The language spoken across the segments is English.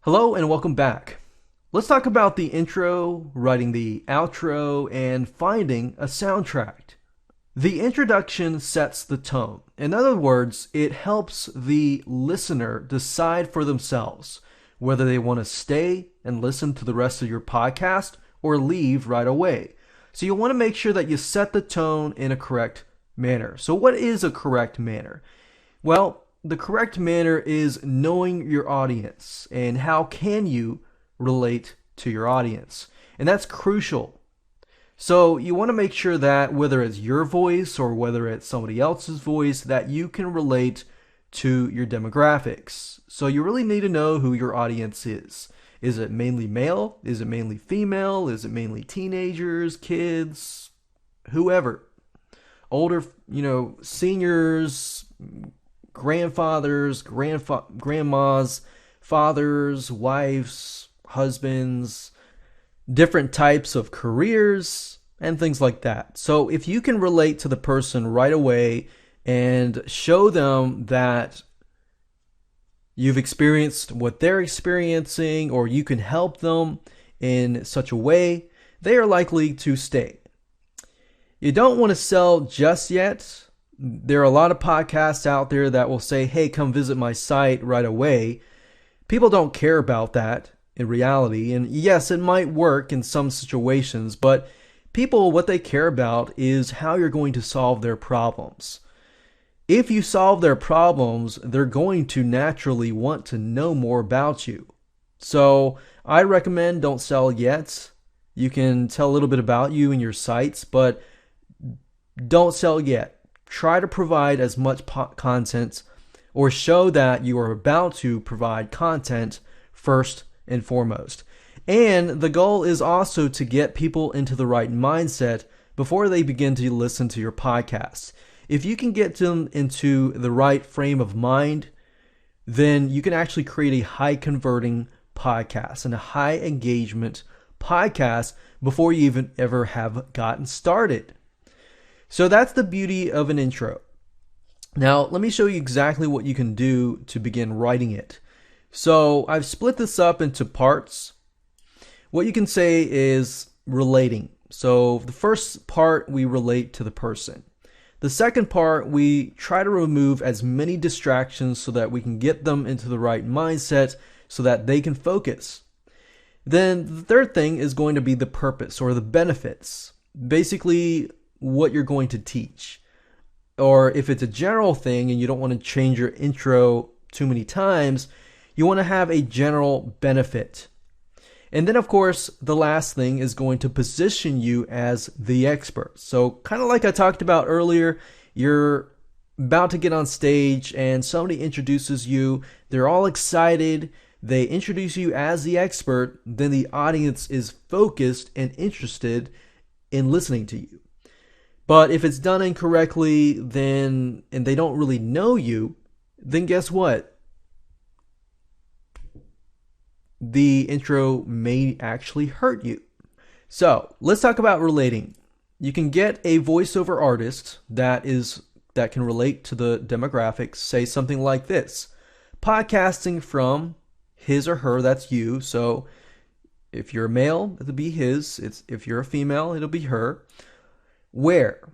Hello and welcome back. Let's talk about the intro, writing the outro, and finding a soundtrack. The introduction sets the tone. In other words, it helps the listener decide for themselves whether they want to stay and listen to the rest of your podcast or leave right away. So you want to make sure that you set the tone in a correct manner. So what is a correct manner? Well, the correct manner is knowing your audience and how can you relate to your audience. And that's crucial. So you want to make sure that whether it's your voice or whether it's somebody else's voice, that you can relate to your demographics. So you really need to know who your audience is. Is it mainly male? Is it mainly female? Is it mainly teenagers, kids, whoever? Older, seniors, grandfathers, grandmas, fathers, wives, husbands, different types of careers, and things like that. So if you can relate to the person right away and show them that you've experienced what they're experiencing, or you can help them in such a way, they are likely to stay. You don't want to sell just yet. There are a lot of podcasts out there that will say, hey, come visit my site right away. People don't care about that in reality. And yes, it might work in some situations, but people, what they care about is how you're going to solve their problems. If you solve their problems, they're going to naturally want to know more about you. So I recommend don't sell yet. You can tell a little bit about you and your sites, but don't sell yet. Try to provide as much content or show that you are about to provide content first and foremost. And the goal is also to get people into the right mindset before they begin to listen to your podcast. If you can get them into the right frame of mind, then you can actually create a high converting podcast and a high engagement podcast before you even ever have gotten started. So that's the beauty of an intro. Now, let me show you exactly what you can do to begin writing it. So I've split this up into parts. What you can say is relating. So the first part, we relate to the person. The second part, we try to remove as many distractions so that we can get them into the right mindset so that they can focus. Then the third thing is going to be the purpose or the benefits. Basically, what you're going to teach. Or if it's a general thing and you don't want to change your intro too many times, you want to have a general benefit. And then, of course, the last thing is going to position you as the expert. So kind of like I talked about earlier, you're about to get on stage and somebody introduces you. They're all excited. They introduce you as the expert. Then the audience is focused and interested in listening to you. But if it's done incorrectly, and they don't really know you, then guess what? The intro may actually hurt you. So let's talk about relating. You can get a voiceover artist that can relate to the demographics. Say something like this: podcasting from his or her, that's you. So if you're a male, it'll be his. If you're a female, it'll be her. Where?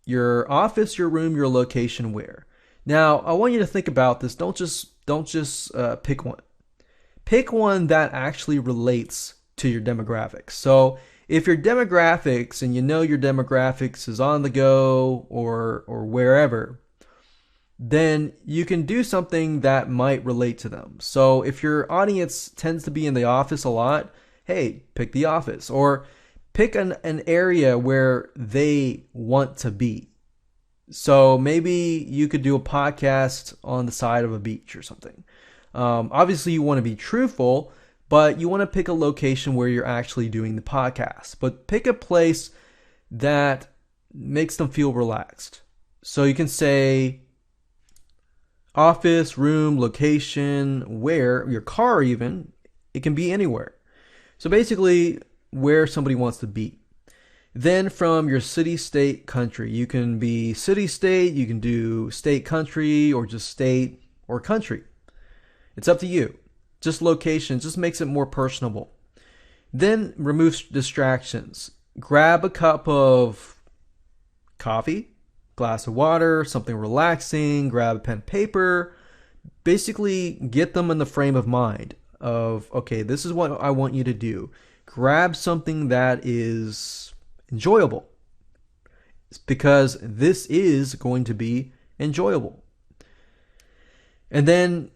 Your office, your room, your location, where? Now, I want you to think about this. Don't just pick one. Pick one that actually relates to your demographics. So if your demographics, and you know your demographics is on the go or wherever, then you can do something that might relate to them. So if your audience tends to be in the office a lot, hey, pick the office. Or pick an area where they want to be. So maybe you could do a podcast on the side of a beach or something. Obviously, you want to be truthful, but you want to pick a location where you're actually doing the podcast. But pick a place that makes them feel relaxed. So you can say office, room, location, where, your car even. It can be anywhere. So basically, where somebody wants to be. Then from your city, state, country. You can be city, state, you can do state, country, or just state or country. It's up to you. just location, just makes it more personable. Then remove distractions. Grab a cup of coffee, glass of water, something relaxing, grab a pen and paper. Basically, get them in the frame of mind of, okay, this is what I want you to do. Grab something that is enjoyable because this is going to be enjoyable. And then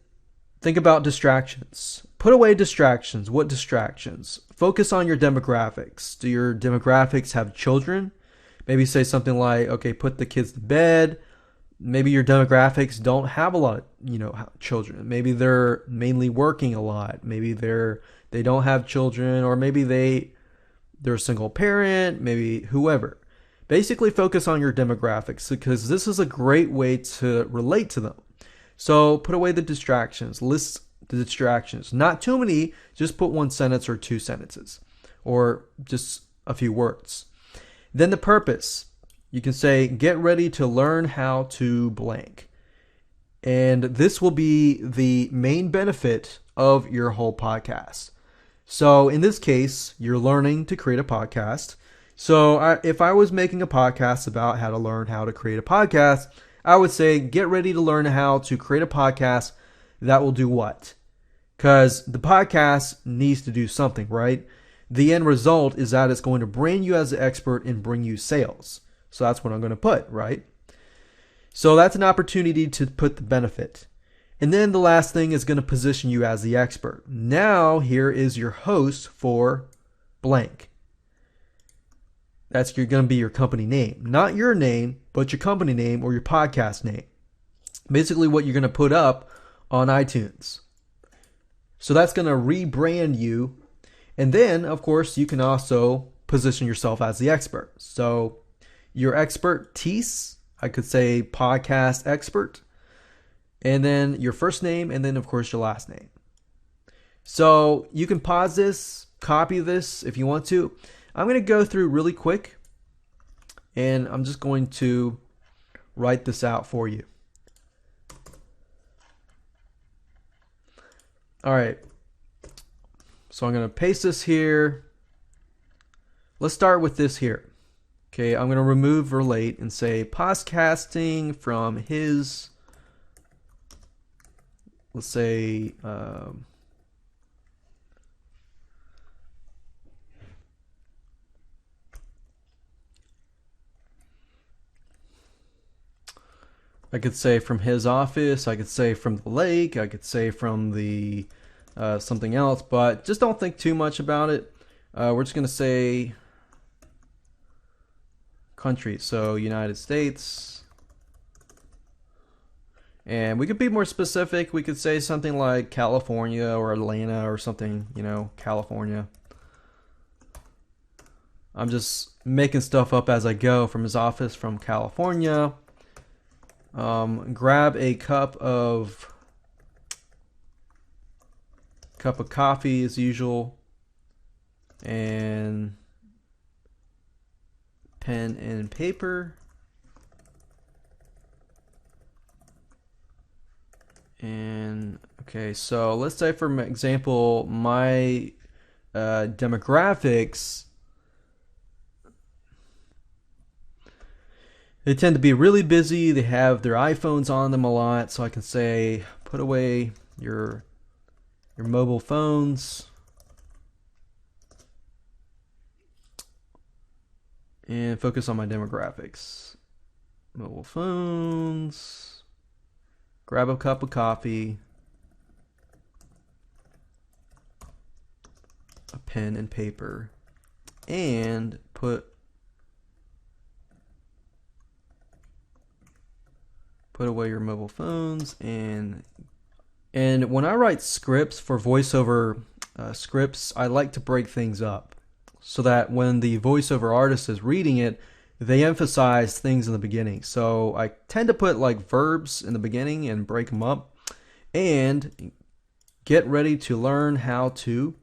think about distractions. Put away distractions. What distractions? Focus on your demographics. Do your demographics have children? Maybe say something like, okay, put the kids to bed. Maybe your demographics don't have a lot of, children. Maybe they're mainly working a lot. Maybe they don't have children, or maybe they're a single parent, maybe whoever. Basically focus on your demographics because this is a great way to relate to them. So put away the distractions. List the distractions. Not too many, just put one sentence or two sentences or just a few words. Then the purpose. You can say, get ready to learn how to blank. And this will be the main benefit of your whole podcast. So in this case, you're learning to create a podcast. So if I was making a podcast about how to learn how to create a podcast, I would say, get ready to learn how to create a podcast that will do what? Because the podcast needs to do something, right? The end result is that it's going to brand you as an expert and bring you sales. So that's what I'm going to put, right? So that's an opportunity to put the benefit. And then the last thing is going to position you as the expert. Now here is your host for blank. That's going to be your company name. Not your name, but your company name or your podcast name. Basically what you're going to put up on iTunes. So that's going to rebrand you. And then, of course, you can also position yourself as the expert. So your expertise, I could say podcast expert. And then your first name, and then, of course, your last name. So you can pause this, copy this if you want to. I'm going to go through really quick, and I'm just going to write this out for you. All right. So I'm going to paste this here. Let's start with this here. Okay, I'm going to remove relate and say podcasting from his, let's say, I could say from his office, I could say from the lake, I could say from the something else, but just don't think too much about it. We're just going to say country, so United States. And we could be more specific. We could say something like California or Atlanta or something, California. I'm just making stuff up as I go. From his office from California. Grab a cup of coffee as usual, and pen and paper, and okay, so let's say for example my demographics, they tend to be really busy. They have their iPhones on them a lot. So I can say, put away your mobile phones. And focus on my demographics. Mobile phones. Grab a cup of coffee. A pen and paper. And put away your mobile phones. And when I write scripts for voiceover scripts, I like to break things up so that when the voiceover artist is reading it, they emphasize things in the beginning. So I tend to put like verbs in the beginning and break them up. And get ready to learn how to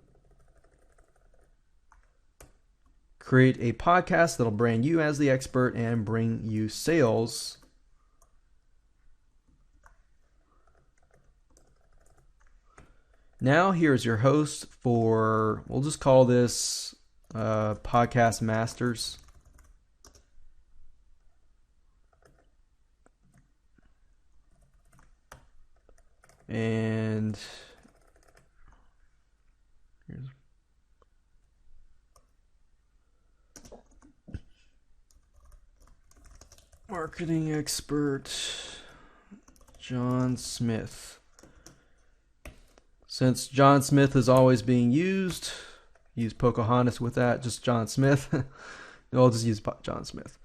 create a podcast that'll brand you as the expert and bring you sales. Now, here's your host for, we'll just call this Podcast Masters. And here's marketing expert John Smith. Since John Smith is always being used, use Pocahontas with that, just John Smith. I'll just use John Smith.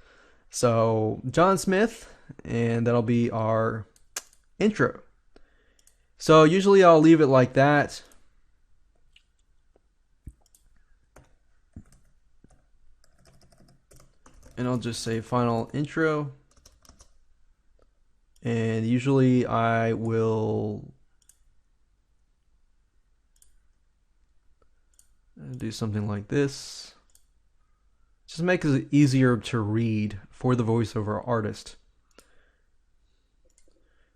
So, John Smith, and that'll be our intro. So, usually I'll leave it like that. And I'll just say final intro. And usually I will do something like this. Just make it easier to read for the voiceover artist.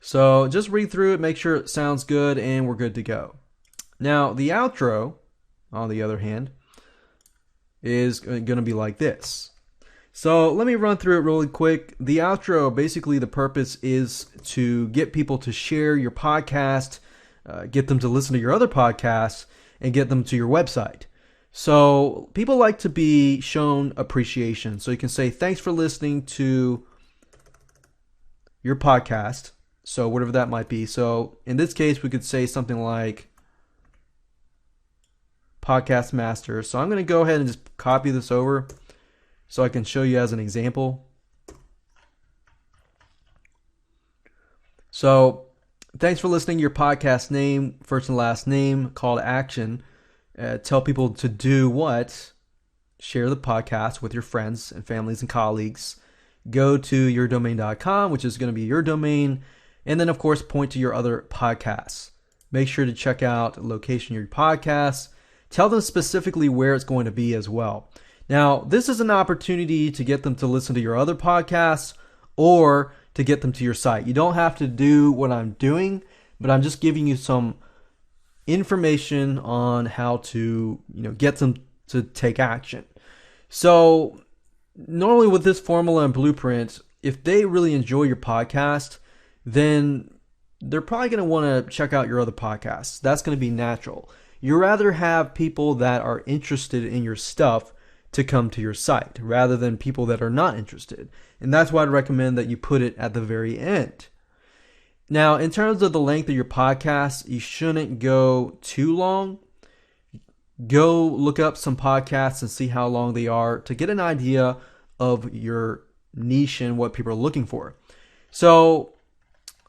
So just read through it, make sure it sounds good, and we're good to go. Now, the outro, on the other hand, is going to be like this. So let me run through it really quick. The outro, basically the purpose is to get people to share your podcast, get them to listen to your other podcasts, and get them to your website. So people like to be shown appreciation. So you can say, thanks for listening to your podcast. So whatever that might be. So in this case, we could say something like Podcast Master. So I'm going to go ahead and just copy this over so I can show you as an example. So thanks for listening to your podcast name, first and last name, call to action. Tell people to do what? Share the podcast with your friends and families and colleagues. Go to yourdomain.com, which is going to be your domain. And then, of course, point to your other podcasts. Make sure to check out the location of your podcasts. Tell them specifically where it's going to be as well. Now, this is an opportunity to get them to listen to your other podcasts or to get them to your site. You don't have to do what I'm doing, but I'm just giving you some information on how to, get them to take action. So, normally with this formula and blueprint, if they really enjoy your podcast, then they're probably going to want to check out your other podcasts. That's going to be natural. You rather have people that are interested in your stuff to come to your site rather than people that are not interested. And that's why I'd recommend that you put it at the very end. Now, in terms of the length of your podcast, you shouldn't go too long. Go look up some podcasts and see how long they are to get an idea of your niche and what people are looking for. So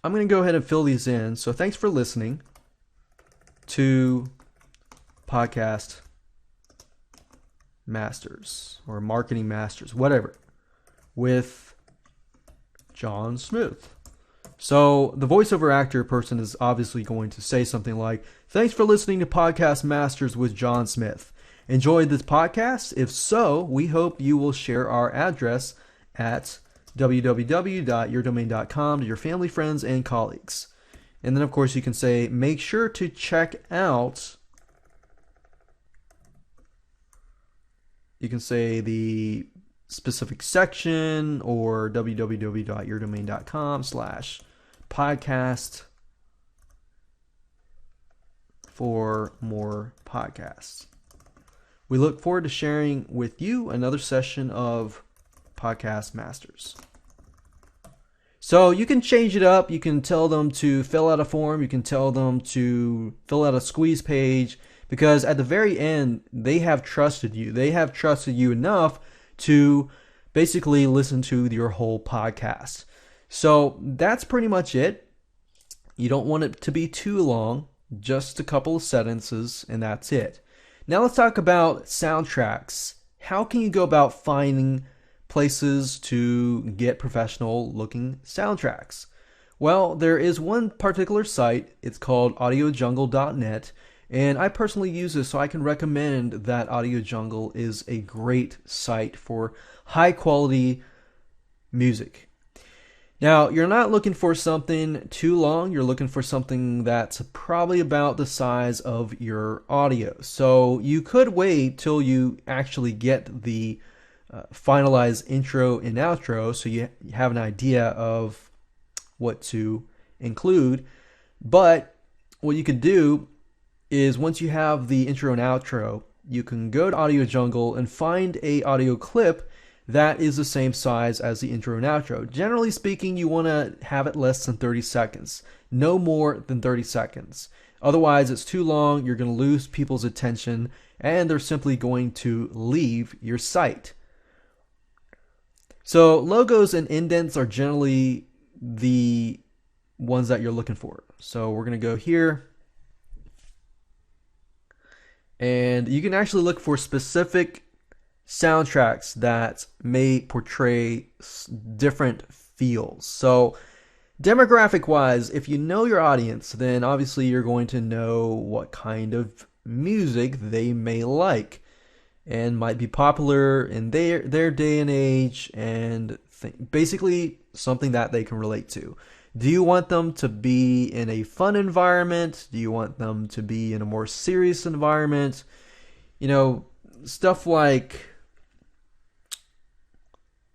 I'm going to go ahead and fill these in. So thanks for listening to Podcast Masters or Marketing Masters, whatever, with John Smith. So the voiceover actor person is obviously going to say something like, thanks for listening to Podcast Masters with John Smith. Enjoyed this podcast? If so, we hope you will share our address at www.yourdomain.com to your family, friends, and colleagues. And then, of course, you can say, make sure to check out, you can say the specific section or www.yourdomain.com/podcast for more podcasts. We look forward to sharing with you another session of Podcast Masters. So you can change it up. You can tell them to fill out a form. You can tell them to fill out a squeeze page, because at the very end, they have trusted you. They have trusted you enough to basically listen to your whole podcast. So that's pretty much it. You don't want it to be too long, just a couple of sentences, and that's it. Now let's talk about soundtracks. How can you go about finding places to get professional looking soundtracks? Well, there is one particular site. It's called audiojungle.net, and I personally use this, so I can recommend that Audio Jungle is a great site for high quality music. Now, you're not looking for something too long. You're looking for something that's probably about the size of your audio. So you could wait till you actually get the finalized intro and outro so you have an idea of what to include. But what you could do is once you have the intro and outro, you can go to Audio Jungle and find a audio clip that is the same size as the intro and outro. Generally speaking, you want to have it less than 30 seconds, no more than 30 seconds. Otherwise, it's too long, you're going to lose people's attention, and they're simply going to leave your site. So logos and indents are generally the ones that you're looking for. So we're going to go here, and you can actually look for specific soundtracks that may portray different feels. So demographic wise, if you know your audience, then obviously you're going to know what kind of music they may like and might be popular in their day and age, and basically something that they can relate to. Do you want them to be in a fun environment? Do you want them to be in a more serious environment? You know, stuff like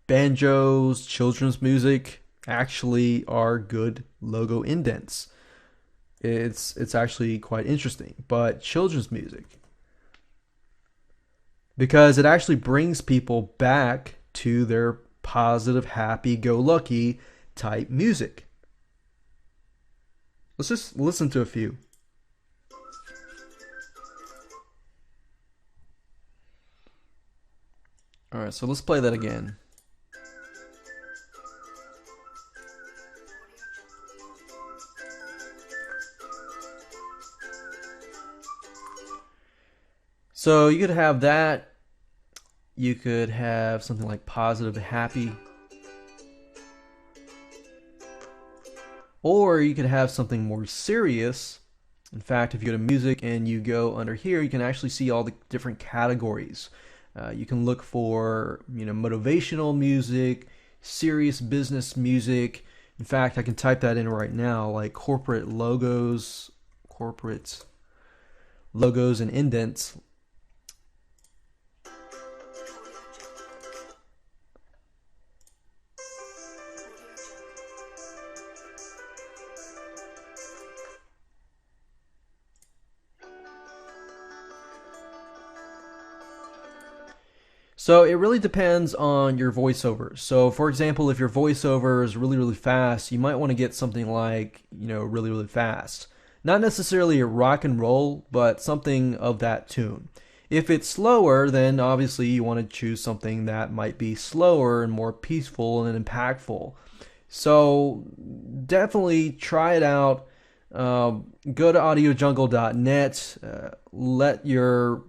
banjos, children's music actually are good logo indents. It's actually quite interesting. But children's music, because it actually brings people back to their positive, happy-go-lucky type music. Let's just listen to a few. All right, so let's play that again. So you could have that. You could have something like positive, happy. Or you could have something more serious. In fact, if you go to music and you go under here, you can actually see all the different categories. You can look for, motivational music, serious business music. In fact, I can type that in right now, like corporate logos and indents. So it really depends on your voiceover. So for example, if your voiceover is really, really fast, you might want to get something like, really, really fast. Not necessarily a rock and roll, but something of that tune. If it's slower, then obviously you want to choose something that might be slower and more peaceful and impactful. So definitely try it out. Go to audiojungle.net. Let your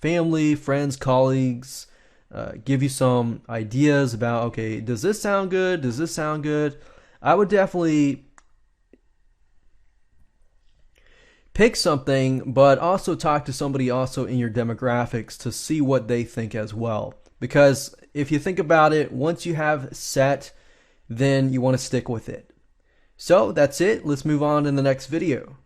family, friends, colleagues, give you some ideas about, okay, does this sound good? Does this sound good? I would definitely pick something, but also talk to somebody also in your demographics to see what they think as well. Because if you think about it, once you have set, then you want to stick with it. So that's it. Let's move on in the next video.